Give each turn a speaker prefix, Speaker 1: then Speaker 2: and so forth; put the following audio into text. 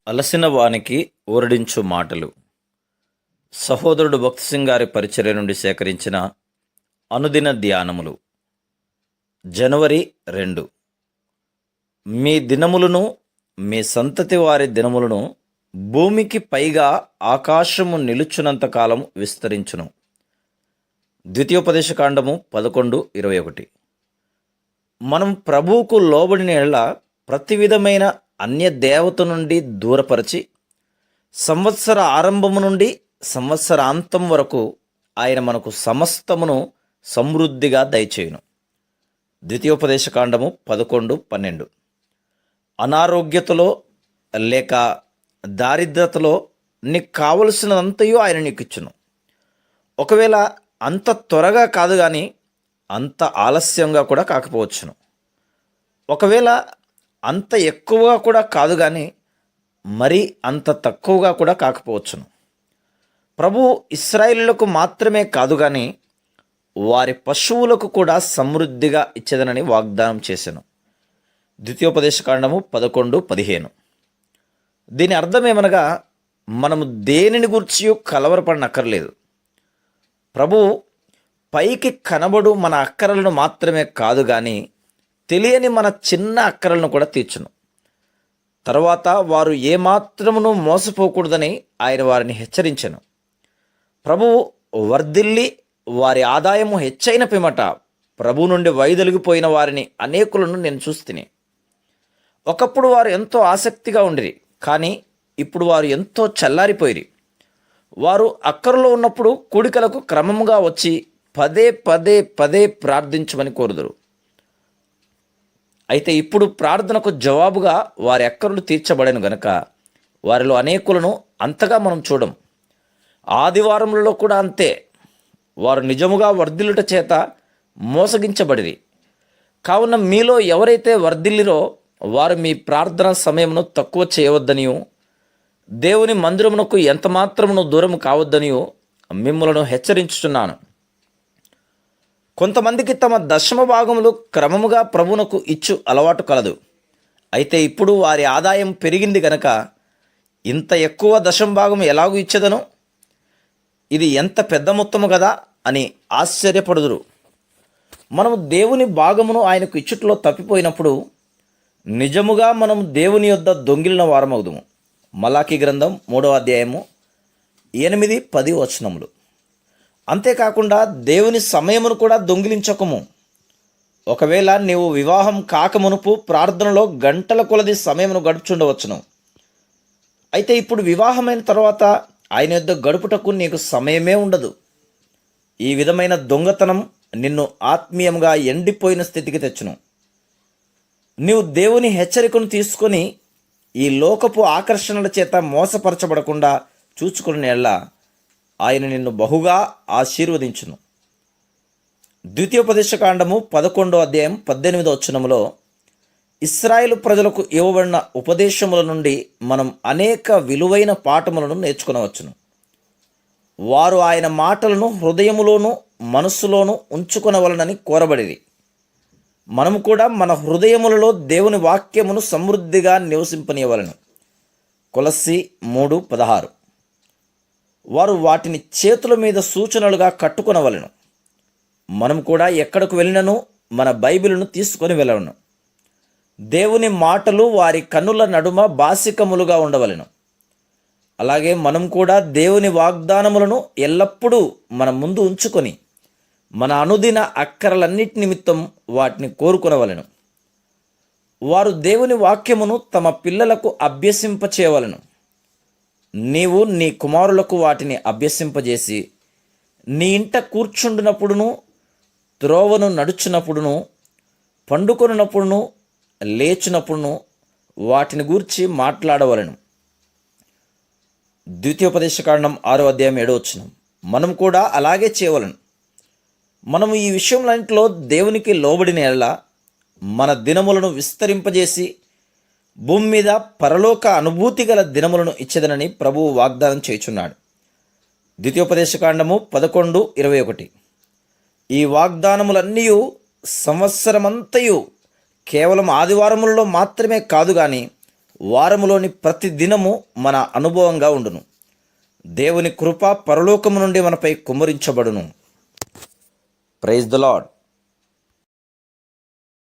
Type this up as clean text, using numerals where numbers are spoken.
Speaker 1: అలసిన వానికి ఊరడించు మాటలు. సహోదరుడు భక్తి సింగ్ గారి పరిచర్య నుండి సేకరించిన అనుదిన ధ్యానములు. జనవరి 2. మీ దినములను మీ సంతతి వారి దినములను భూమికి పైగా ఆకాశము నిలుచున్నంత కాలం విస్తరించును. ద్వితీయోపదేశకాండము 11:21. మనం ప్రభువుకు లోబడిన యెడల ప్రతి విధమైన అన్య దేవత నుండి దూరపరచి సంవత్సర ఆరంభము నుండి సంవత్సరాంతం వరకు ఆయన మనకు సమస్తమును సమృద్ధిగా దయచేయును. ద్వితీయోపదేశకాండము 11:12. అనారోగ్యతలో లేక దారిద్రతలో నీకు కావలసినంతయు ఆయన నీకు ఇచ్చును. ఒకవేళ అంత త్వరగా కాదు కానీ అంత ఆలస్యంగా కూడా కాకపోవచ్చును. ఒకవేళ అంత ఎక్కువగా కూడా కాదు కానీ మరి అంత తక్కువగా కూడా కాకపోవచ్చును. ప్రభు ఇశ్రాయేలులకు మాత్రమే కాదు కానీ వారి పశువులకు కూడా సమృద్ధిగా ఇచ్చేదనని వాగ్దానం చేశాను. ద్వితీయోపదేశకాండము 11:15. దీని అర్థమేమనగా మనము దేనిని గురించి కలవరపడనక్కర్లేదు. ప్రభు పైకి కనబడు మన అక్కరలను మాత్రమే కాదు కానీ తెలియని మన చిన్న అక్కరలను కూడా తీర్చును. తర్వాత వారు ఏమాత్రమును మోసపోకూడదని ఆయన వారిని హెచ్చరించెను. ప్రభువు వర్ధిల్లి వారి ఆదాయము హెచ్చైన పిమ్మట ప్రభు నుండి వైదొలిగిపోయిన వారిని అనేకులను నేను చూస్తిని. ఒకప్పుడు వారు ఎంతో ఆసక్తిగా ఉండిరి, కానీ ఇప్పుడు వారు ఎంతో చల్లారిపోయిరి. వారు అక్కరలో ఉన్నప్పుడు కూడికలకు క్రమముగా వచ్చి పదే పదే పదే ప్రార్థించమని కోరుదురు. అయితే ఇప్పుడు ప్రార్థనకు జవాబుగా వారి అక్కరలు తీర్చబడను గనక వారిలో అనేకులను అంతగా మనం చూడం. ఆదివారములలో కూడా అంతే. వారు నిజముగా వర్ధిల్లుట చేత మోసగించబడిరి. కావున మీలో ఎవరైతే వర్ధిల్లిరో వారు మీ ప్రార్థన సమయమును తక్కువ చేయవద్దనియు దేవుని మందిరమునకు ఎంతమాత్రమును దూరం కావద్దనియు మిమ్మలను హెచ్చరించుచున్నాను. కొంతమందికి తమ దశమ భాగములు క్రమముగా ప్రభువునకు ఇచ్చు అలవాటు కలదు. అయితే ఇప్పుడు వారి ఆదాయం పెరిగింది గనక ఇంత ఎక్కువ దశమ భాగం ఎలాగూ ఇచ్చేదను, ఇది ఎంత పెద్ద మొత్తము కదా అని ఆశ్చర్యపడుదురు. మనము దేవుని భాగమును ఆయనకు ఇచ్చుట్లో తప్పిపోయినప్పుడు నిజముగా మనం దేవుని యొద్ద దొంగిలిన వారమవుదుము. మలాకీ గ్రంథం 3:8-10 వచనములు. అంతేకాకుండా దేవుని సమయమును కూడా దొంగిలించకము. ఒకవేళ నీవు వివాహం కాకమునుపు ప్రార్థనలో గంటల కొలది సమయమును గడుపుచుండవచ్చును. అయితే ఇప్పుడు వివాహమైన తర్వాత ఆయన యొద్ద గడుపుటకు నీకు సమయమే ఉండదు. ఈ విధమైన దొంగతనం నిన్ను ఆత్మీయంగా ఎండిపోయిన స్థితికి తెచ్చును. నీవు దేవుని హెచ్చరికను తీసుకొని ఈ లోకపు ఆకర్షణల చేత మోసపరచబడకుండా చూచుకునే యెడల ఆయన నిన్ను బహుగా ఆశీర్వదించును. ద్వితీయోపదేశకాండము 11:18 వచనములో ఇశ్రాయేలు ప్రజలకు ఇవ్వబడిన ఉపదేశముల నుండి మనం అనేక విలువైన పాఠములను నేర్చుకునవచ్చును. వారు ఆయన మాటలను హృదయములోను మనస్సులోను ఉంచుకొనవలనని కోరబడిరి. మనము కూడా మన హృదయములలో దేవుని వాక్యమును సమృద్ధిగా నివసింపనీయవలను. కొలస్సీ 3:16. వారు వాటిని చేతుల మీద సూచనలుగా కట్టుకొనవలెను. మనం కూడా ఎక్కడకు వెళ్ళినను మన బైబిలును తీసుకొని వెళ్ళవలను. దేవుని మాటలు వారి కన్నుల నడుమ బాసికములుగా ఉండవలెను. అలాగే మనం కూడా దేవుని వాగ్దానములను ఎల్లప్పుడూ మన ముందు ఉంచుకొని మన అనుదిన అక్కరలన్నిటి నిమిత్తం వాటిని కోరుకొనవలెను. వారు దేవుని వాక్యమును తమ పిల్లలకు అభ్యసింపచేయవలెను. నీవు నీ కుమారులకు వాటిని అభ్యసింపజేసి నీ ఇంట కూర్చుండునప్పుడును, త్రోవను నడుచునప్పుడును, పండుకొనున్నప్పుడును, లేచినప్పుడును వాటిని గూర్చి మాట్లాడవలెను. ద్వితీయోపదేశకాండం 6:7. మనం కూడా అలాగే చేయవలెను. మనము ఈ విషయంలో దేవునికి లోబడిన యెడల మన దినములను విస్తరింపజేసి భూమి మీద పరలోక అనుభూతి గల దినములను ఇచ్చేదనని ప్రభువు వాగ్దానం చేయుచున్నాడు. ద్వితీయోపదేశకాండము 11:21. ఈ వాగ్దానములన్నీ సంవత్సరమంతయు కేవలం ఆదివారములలో మాత్రమే కాదు కానీ వారములోని ప్రతి దినము మన అనుభవంగా ఉండును. దేవుని కృప పరలోకము నుండి మనపై కుమ్మరించబడును. Praise the lord.